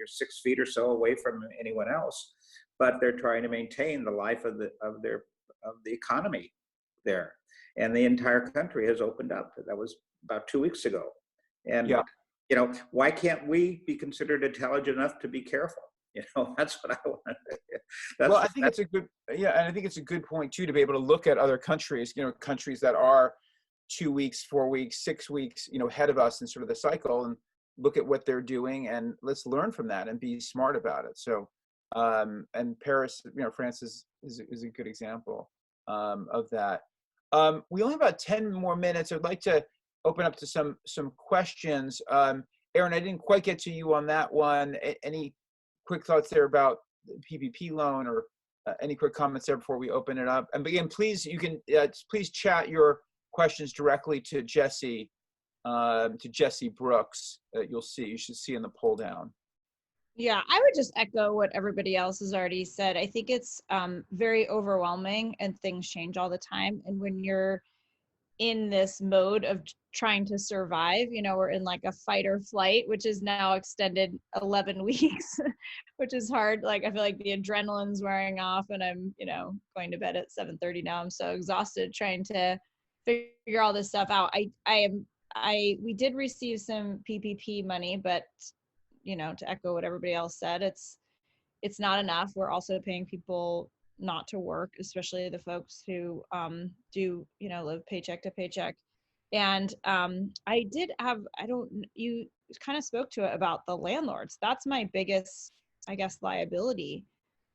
6 feet or so away from anyone else. But they're trying to maintain the life of the economy there. And the entire country has opened up. That was about 2 weeks ago. And Yeah. why can't we be considered intelligent enough to be careful? That's what I want. Well, I think it's a good, yeah, and I think it's a good point too to be able to look at other countries, countries that are 2 weeks, 4 weeks, 6 weeks, ahead of us in sort of the cycle, and look at what they're doing, and let's learn from that and be smart about it. So, and Paris, France is a good example of that. We only have about 10 more minutes. I'd like to open up to some questions. Aaron, I didn't quite get to you on that one. Any quick thoughts there about the PPP loan, or any quick comments there before we open it up? And again, please, you can please chat your questions directly to Jesse Brooks. You should see in the pull down. Yeah, I would just echo what everybody else has already said. I think it's very overwhelming, and things change all the time. And when you're in this mode of trying to survive, we're in like a fight or flight, which is now extended 11 weeks, which is hard. Like, I feel like the adrenaline's wearing off, and I'm, going to bed at 7:30 now. I'm so exhausted trying to figure all this stuff out. We did receive some PPP money, but to echo what everybody else said, it's not enough. We're also paying people not to work, especially the folks who do live paycheck to paycheck. And you kind of spoke to it about the landlords. That's my biggest, I guess, liability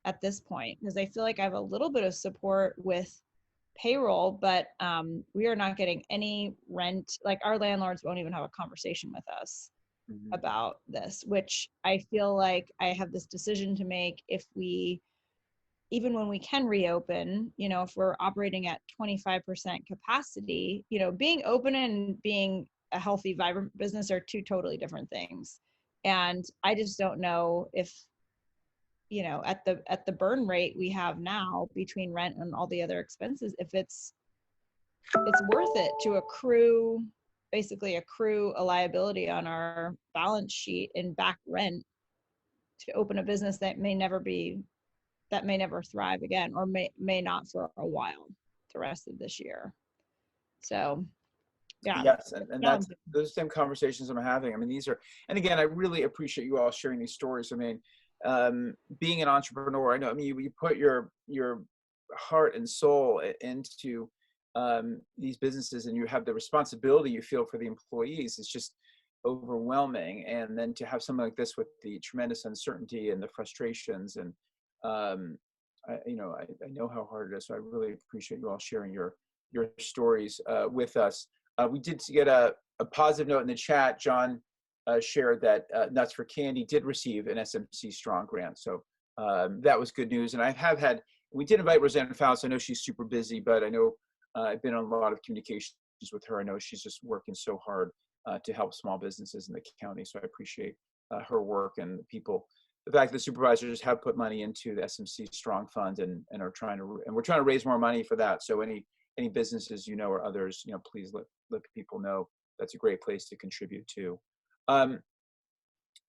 at this point, because I feel like I have a little bit of support with payroll, but we are not getting any rent. Like, our landlords won't even have a conversation with us about this, which I feel like I have this decision to make. Even when we can reopen, if we're operating at 25% capacity, being open and being a healthy, vibrant business are two totally different things. And I just don't know if, at the burn rate we have now between rent and all the other expenses, if it's worth it to accrue a liability on our balance sheet and back rent to open a business that may never thrive again, or may not for a while, the rest of this year. So, yeah. Yes, and that's those same conversations I'm having. I mean, and again, I really appreciate you all sharing these stories. I mean, being an entrepreneur, I know, you put your heart and soul into these businesses, and you have the responsibility you feel for the employees. It's just overwhelming. And then to have something like this with the tremendous uncertainty and the frustrations, and I know how hard it is. So I really appreciate you all sharing your stories with us. We did get a positive note in the chat. John shared that Nuts for Candy did receive an SMC Strong grant. So that was good news. And we did invite Roseanne Faust. I know she's super busy, but I know I've been on a lot of communications with her. I know she's just working so hard to help small businesses in the county. So I appreciate her work, and the fact that the supervisors have put money into the SMC Strong Fund and we're trying to raise more money for that. So any businesses, or others, please let people know. That's a great place to contribute to.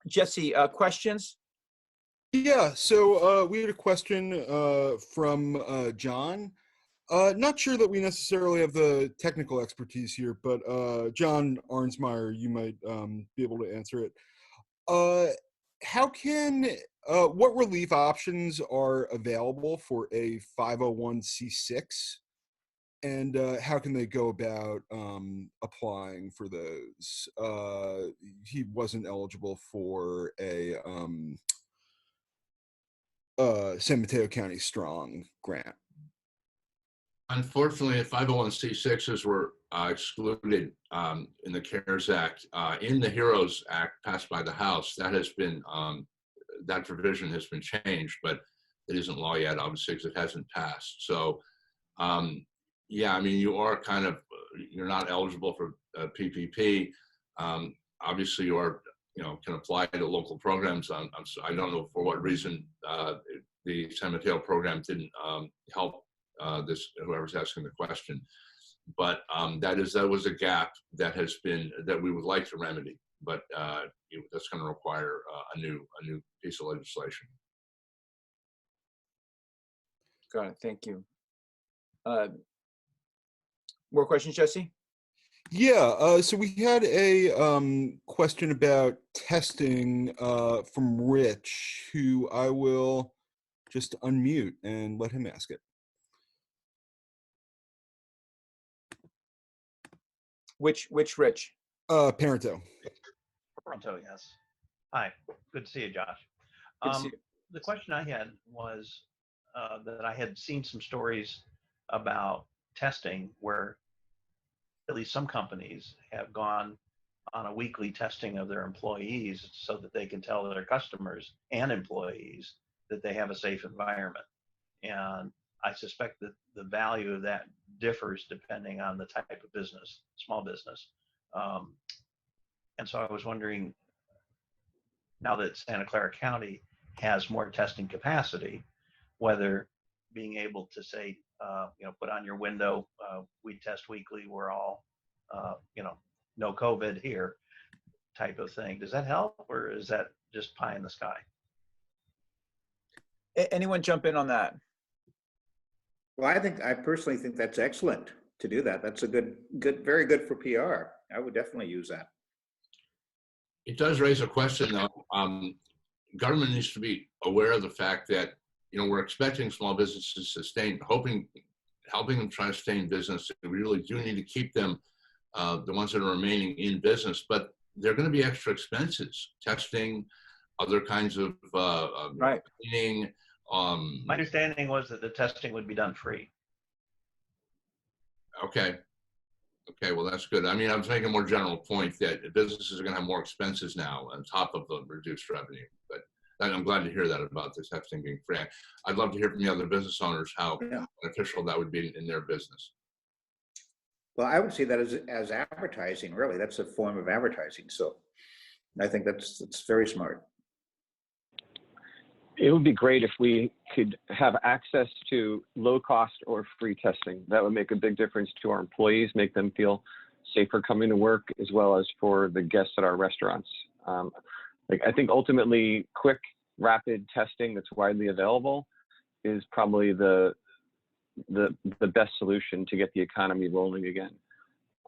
Jesse, questions? Yeah, so we had a question from John. Not sure that we necessarily have the technical expertise here, but John Arnsmeyer, you might be able to answer it. What relief options are available for a 501c6, and how can they go about applying for those? He wasn't eligible for a San Mateo County Strong grant. Unfortunately, 501c6s were excluded in the CARES Act. In the HEROES Act passed by the House, that has been that provision has been changed, but it isn't law yet, obviously, because it hasn't passed. So, yeah, I mean, you are kind of, you're not eligible for PPP. Obviously, you are, can apply to local programs. I don't know for what reason the San Mateo program didn't help this, whoever's asking the question. But that was a gap that we would like to remedy, but that's going to require a new piece of legislation. Got it. Thank you. More questions, Jesse? Yeah, so we had a question about testing from Rich, who I will just unmute and let him ask it. Which Rich? Parento. Parento, yes. Hi, good to see you, Josh. Good to see you. The question I had was that I had seen some stories about testing where at least some companies have gone on a weekly testing of their employees so that they can tell their customers and employees that they have a safe environment. And I suspect that the value of that differs depending on the type of business, small business. And so I was wondering, now that Santa Clara County has more testing capacity, whether being able to say, put on your window, we test weekly, we're all, no COVID here type of thing. Does that help, or is that just pie in the sky? Anyone jump in on that? Well, I personally think that's excellent to do that. That's a very good for PR. I would definitely use that. It does raise a question, though. Government needs to be aware of the fact that, we're expecting small businesses to sustain, helping them try to stay in business. We really do need to keep them, the ones that are remaining in business, but there are going to be extra expenses, testing, other kinds of right. cleaning. My understanding was that the testing would be done free. Okay, well, that's good. I mean, I was making a more general point that businesses are going to have more expenses now on top of the reduced revenue, but I'm glad to hear that about this testing being free. I'd love to hear from the other business owners how beneficial that would be in their business. Well, I would see that as advertising, really. That's a form of advertising. So I think that's very smart. It would be great if we could have access to low cost or free testing. That would make a big difference to our employees, make them feel safer coming to work, as well as for the guests at our restaurants. I think ultimately quick, rapid testing that's widely available is probably the best solution to get the economy rolling again.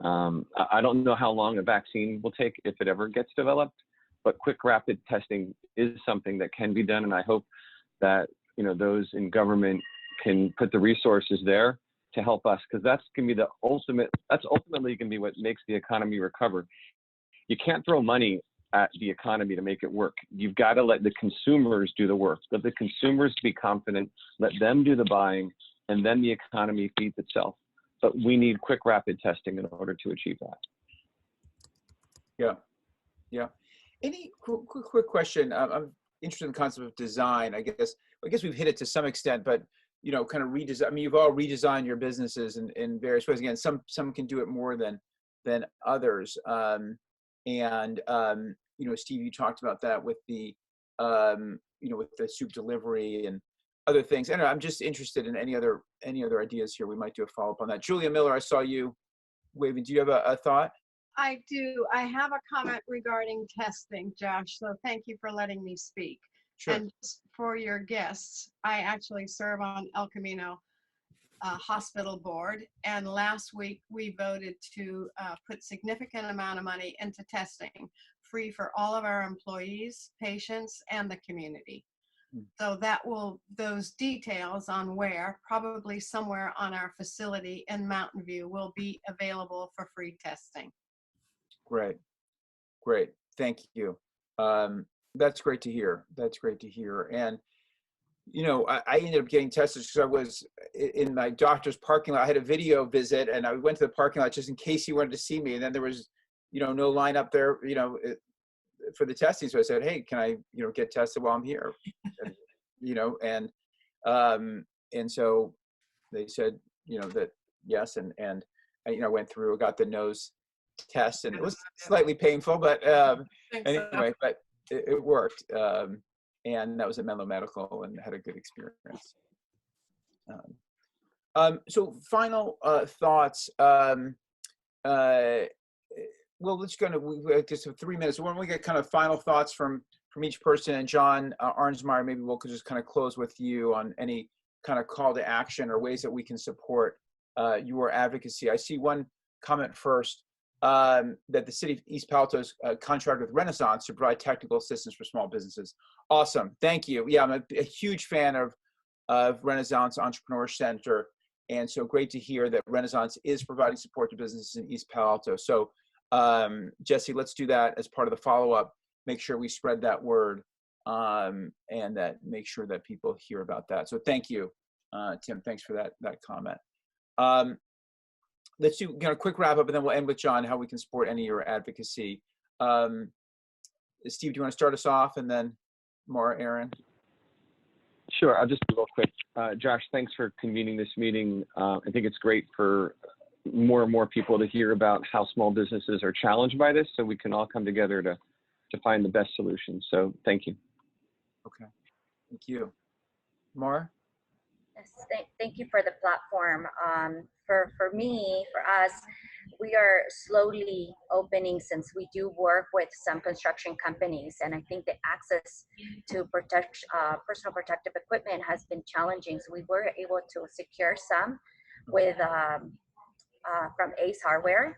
I don't know how long a vaccine will take if it ever gets developed, but quick, rapid testing is something that can be done. And I hope that, those in government can put the resources there to help us, because that's ultimately going to be what makes the economy recover. You can't throw money at the economy to make it work. You've got to let the consumers do the work. Let the consumers be confident, let them do the buying, and then the economy feeds itself. But we need quick, rapid testing in order to achieve that. Yeah. Any quick question? I'm interested in the concept of design. I guess we've hit it to some extent, but kind of redesign. I mean, you've all redesigned your businesses in various ways. Again, some can do it more than others. Steve, you talked about that with the with the soup delivery and other things. And I'm just interested in any other ideas here. We might do a follow up on that. Julia Miller, I saw you waving. Do you have a thought? I do. I have a comment regarding testing, Josh, so thank you for letting me speak. Sure. And for your guests, I actually serve on El Camino Hospital Board, and last week we voted to put significant amount of money into testing, free for all of our employees, patients, and the community. So those details on where, probably somewhere on our facility in Mountain View, will be available for free testing. Great. Thank you. That's great to hear. And you know, I ended up getting tested because I was in my doctor's parking lot. I had a video visit, and I went to the parking lot just in case he wanted to see me. And then there was, you know, no line up there, you know, for the testing. So I said, hey, can I, you know, get tested while I'm here? And, you know, and so they said, you know, that yes, and I, you know, went through, got the nose test, and it was slightly painful, but anyway, but it worked. And that was at Menlo Medical, and had a good experience. So final thoughts. Well, let's go to, we just have 3 minutes. When we get kind of final thoughts from each person, and John Arnsmeyer, maybe we'll just kind of close with you on any kind of call to action or ways that we can support your advocacy. I see one comment first, that the city of East Palo Alto's contracted with Renaissance to provide technical assistance for small businesses. Awesome, thank you. Yeah, I'm a huge fan of Renaissance Entrepreneur Center, and so great to hear that Renaissance is providing support to businesses in East Palo Alto. So Jesse, let's do that as part of the follow-up. Make sure we spread that word, and that make sure that people hear about that. So thank you, Tim. Thanks for that comment. Let's do a quick wrap up, and then we'll end with John, how we can support any of your advocacy. Steve, do you want to start us off, and then Maura, Aaron? Sure, I'll just be real quick. Josh, thanks for convening this meeting. I think it's great for more and more people to hear about how small businesses are challenged by this, so we can all come together to find the best solution. So thank you. Okay, thank you. Maura? Yes, thank you for the platform. For me, for us, we are slowly opening, since we do work with some construction companies, and I think the access to personal protective equipment has been challenging. So we were able to secure some with from Ace Hardware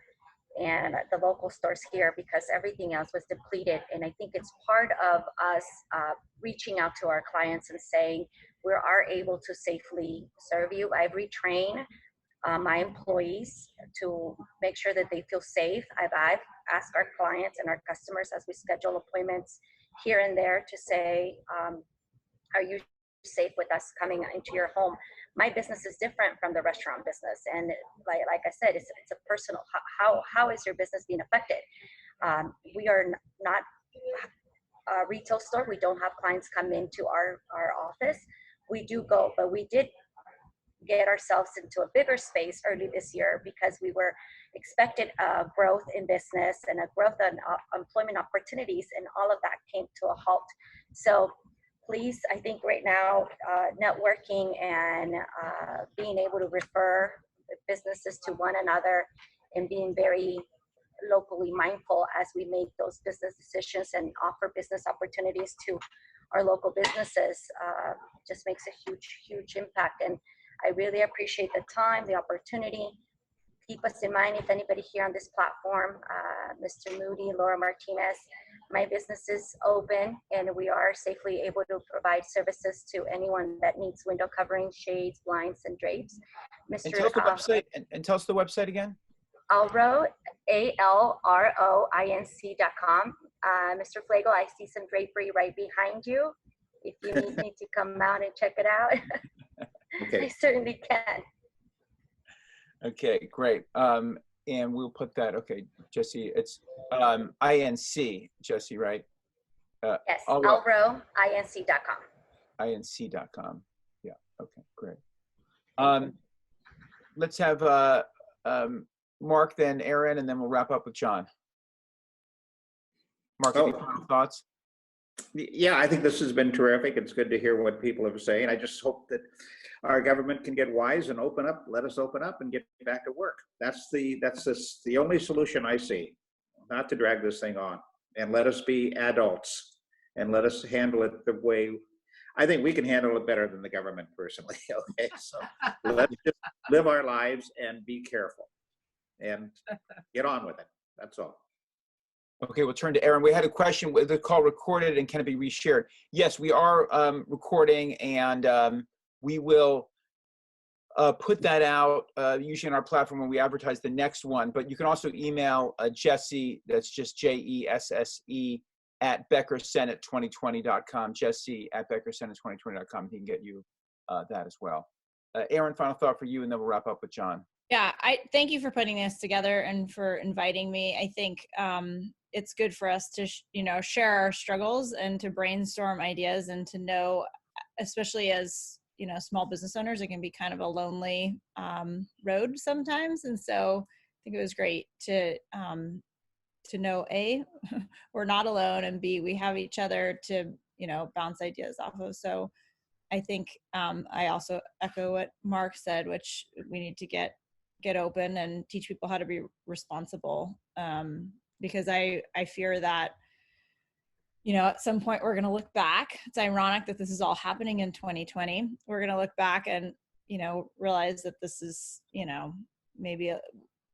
and the local stores here, because everything else was depleted. And I think it's part of us reaching out to our clients and saying, we are able to safely serve you. I've retrained my employees to make sure that they feel safe. I've asked our clients and our customers, as we schedule appointments here and there, to say, are you safe with us coming into your home? My business is different from the restaurant business, and like I said, it's a personal. How is your business being affected? We are not a retail store. We don't have clients come into our office. We do go, but we did get ourselves into a bigger space early this year because we were expected growth in business and a growth in employment opportunities, and all of that came to a halt. So please, I think right now, networking and being able to refer businesses to one another, and being very locally mindful as we make those business decisions and offer business opportunities to our local businesses, just makes a huge impact. And I really appreciate the time, the opportunity. Keep us in mind, if anybody here on this platform, Mr. Moody, Laura Martinez, my business is open, and we are safely able to provide services to anyone that needs window coverings, shades, blinds, and drapes. And tell us the website, and tell us the website again. Alro, ALROINC.com. Mr. Flago, I see some drapery right behind you. If you need me to come out and check it out, Okay. I certainly can. Okay, great. And we'll put that, okay, Jesse, it's INC, Jesse, right? Yes, Alro, INC.com. INC.com. Yeah, okay, great. Let's have Mark, then Aaron, and then we'll wrap up with John. Mark, any final thoughts? Yeah, I think this has been terrific. It's good to hear what people are saying. I just hope that our government can get wise and open up, let us open up and get back to work. That's the only solution I see, not to drag this thing on, and let us be adults and let us handle it the way I think we can handle it better than the government personally. Okay, so let's just live our lives and be careful and get on with it. That's all. Okay, we'll turn to Aaron. We had a question, was the call recorded and can it be reshared? Yes, we are recording, and we will put that out usually on our platform when we advertise the next one, but you can also email Jesse, that's just Jesse, at beckersenate2020.com. Jesse at beckersenate2020.com. He can get you that as well. Aaron, final thought for you, and then we'll wrap up with John. Yeah, I thank you for putting this together and for inviting me. I think it's good for us to share our struggles and to brainstorm ideas, and to know, especially as small business owners, it can be kind of a lonely road sometimes. And so I think it was great to know, A, we're not alone, and B, we have each other to bounce ideas off of. So I think I also echo what Mark said, which we need to get open and teach people how to be responsible, because I fear that at some point we're going to look back. It's ironic that this is all happening in 2020. We're going to look back and realize that this is maybe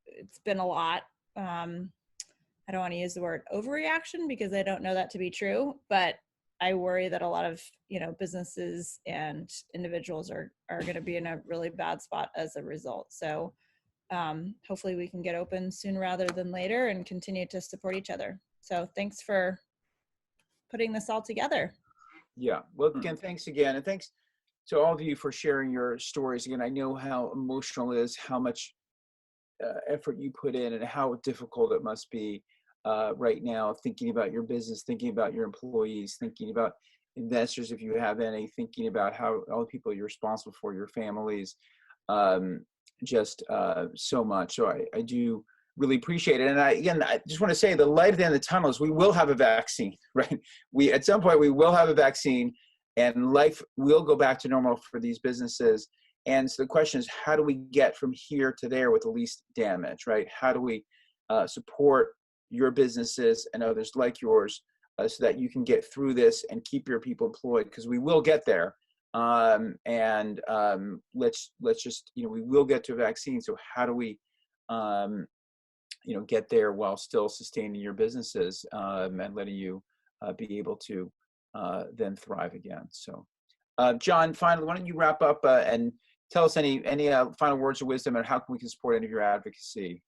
it's been a lot. I don't want to use the word overreaction, because I don't know that to be true, but I worry that a lot of businesses and individuals are going to be in a really bad spot as a result. So hopefully we can get open sooner rather than later and continue to support each other. So thanks for putting this all together. Yeah, well, again, thanks again, and thanks to all of you for sharing your stories. Again, I know how emotional it is, how much effort you put in, and how difficult it must be right now, thinking about your business, thinking about your employees, thinking about investors if you have any, thinking about how all the people you're responsible for, your families, just so much. So I do really appreciate it. And I just want to say the light at the end of the tunnel is we will have a vaccine, right? At some point we will have a vaccine, and life will go back to normal for these businesses. And so the question is, how do we get from here to there with the least damage, right? How do we support your businesses and others like yours so that you can get through this and keep your people employed? Because we will get there. Let's just, we will get to a vaccine. So how do we, get there while still sustaining your businesses and letting you be able to then thrive again? So, John, finally, why don't you wrap up and tell us any final words of wisdom and how we can support any of your advocacy?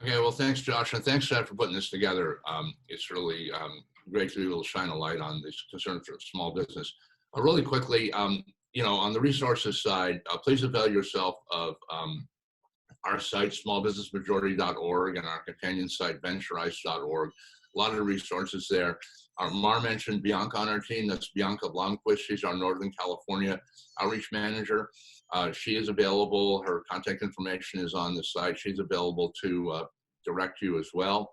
Okay, well, thanks, Josh, and thanks, Seth, for putting this together. It's really great to be able to shine a light on these concerns for small business. Really quickly, on the resources side, please avail yourself of our site, smallbusinessmajority.org, and our companion site, venturize.org. A lot of resources there. Mar mentioned Bianca on our team. That's Bianca Blomquist. She's our Northern California outreach manager. She is available. Her contact information is on the site. She's available to direct you as well.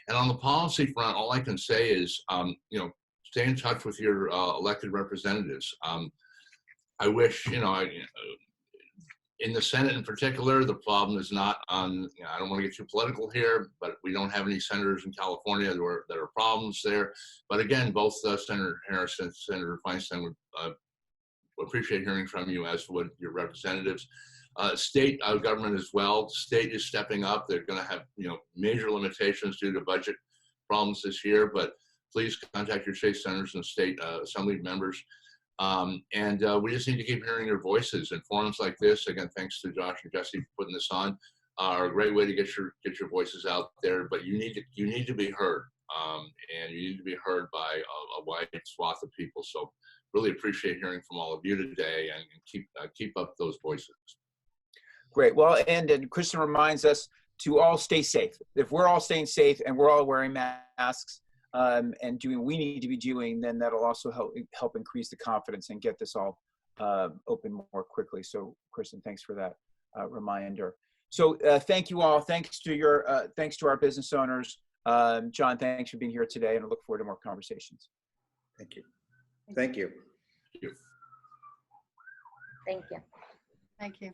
And on the policy front, all I can say is, stay in touch with your elected representatives. I wish, in the Senate in particular, the problem is not on, I don't want to get too political here, but we don't have any senators in California that are problems there. But again, both Senator Harris and Senator Feinstein would appreciate hearing from you, as would your representatives. State government as well. State is stepping up. They're going to have major limitations due to budget problems this year, but please contact your state senators and state assembly members. We just need to keep hearing your voices. And forums like this, again, thanks to Josh and Jesse for putting this on, are a great way to get your voices out there. But you need to be heard, and you need to be heard by a wide swath of people. So really appreciate hearing from all of you today, and keep up those voices. Great. Well, and Kristen reminds us to all stay safe. If we're all staying safe and we're all wearing masks and doing what we need to be doing, then that'll also help increase the confidence and get this all open more quickly. So, Kristen, thanks for that reminder. So, thank you all. Thanks to our business owners. John, thanks for being here today, and I look forward to more conversations. Thank you. Thank you. Thank you. Thank you.